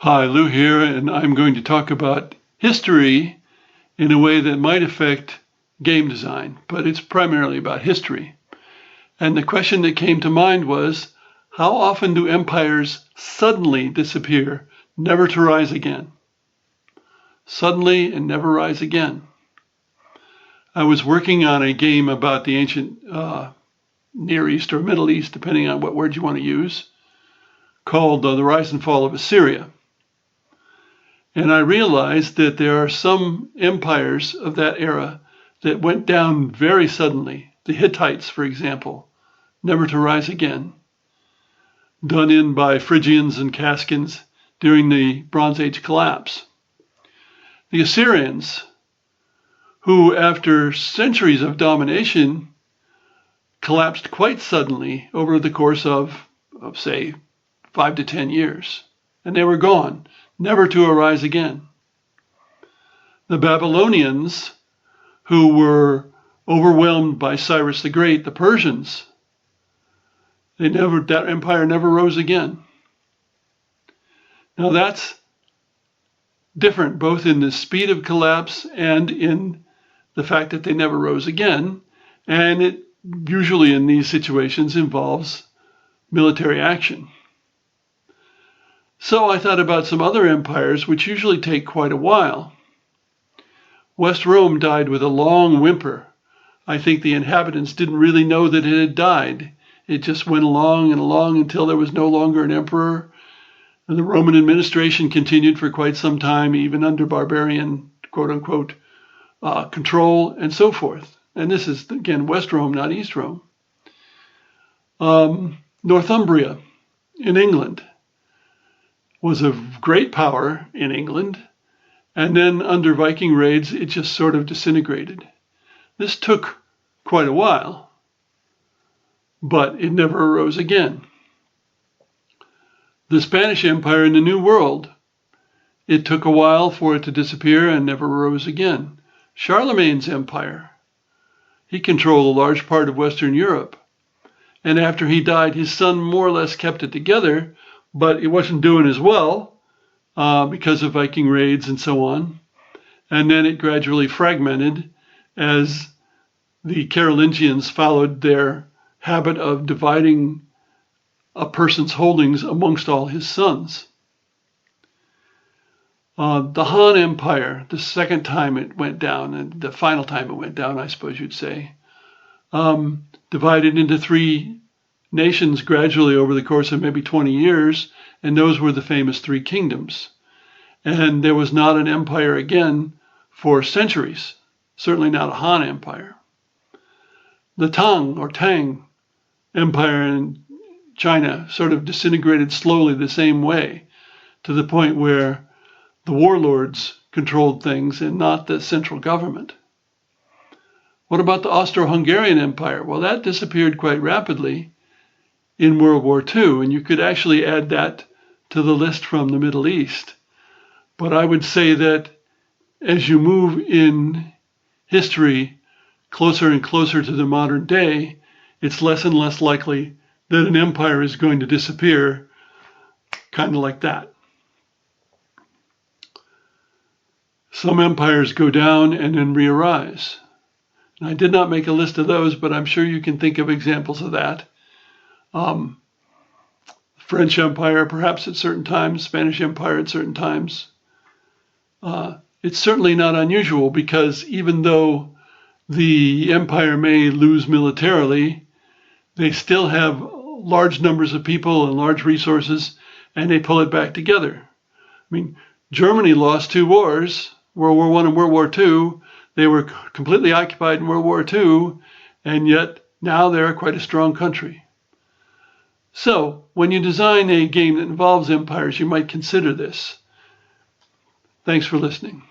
Hi, Lou here, and I'm going to talk about history in a way that might affect game design, but it's primarily about history. And the question that came to mind was, how often do empires suddenly disappear, never to rise again? Suddenly and never rise again. I was working on a game about the ancient Near East or Middle East, depending on what word you want to use, called The Rise and Fall of Assyria. And I realized that there are some empires of that era that went down very suddenly. The Hittites, for example, never to rise again, done in by Phrygians and Cascans during the Bronze Age collapse. The Assyrians, who after centuries of domination collapsed quite suddenly over the course of say, 5 to 10 years, and they were gone, never to arise again. The Babylonians, who were overwhelmed by Cyrus the Great, the Persians, that empire never rose again. Now that's different both in the speed of collapse and in the fact that they never rose again, and it usually in these situations involves military action. So I thought about some other empires which usually take quite a while. West Rome died with a long whimper. I think the inhabitants didn't really know that it had died. It just went along and along until there was no longer an emperor. And the Roman administration continued for quite some time, even under barbarian, quote unquote, control and so forth. And this is, again, West Rome, not East Rome. Northumbria in England was a great power in England, and then under Viking raids, it just sort of disintegrated. This took quite a while, but it never arose again. The Spanish Empire in the New World, it took a while for it to disappear and never arose again. Charlemagne's empire, he controlled a large part of Western Europe, and after he died, his son more or less kept it together, but it wasn't doing as well because of Viking raids and so on. And then it gradually fragmented as the Carolingians followed their habit of dividing a person's holdings amongst all his sons. The Han Empire, the second time it went down, and the final time it went down, I suppose you'd say, divided into three nations gradually over the course of maybe 20 years, and those were the famous three kingdoms. And there was not an empire again for centuries, certainly not a Han Empire. The Tang or Tang Empire in China sort of disintegrated slowly the same way, to the point where the warlords controlled things and not the central government. What about the Austro-Hungarian Empire? Well, that disappeared quite rapidly in World War II, and you could actually add that to the list from the Middle East. But I would say that as you move in history closer and closer to the modern day, it's less and less likely that an empire is going to disappear, kind of like that. Some empires go down and then re-arise. And I did not make a list of those, but I'm sure you can think of examples of that. French Empire, perhaps at certain times, Spanish Empire at certain times. It's certainly not unusual because even though the empire may lose militarily, they still have large numbers of people and large resources, and they pull it back together. I mean, Germany lost two wars, World War I and World War II. They were completely occupied in World War II, and yet now they're quite a strong country. So when you design a game that involves empires, you might consider this. Thanks for listening.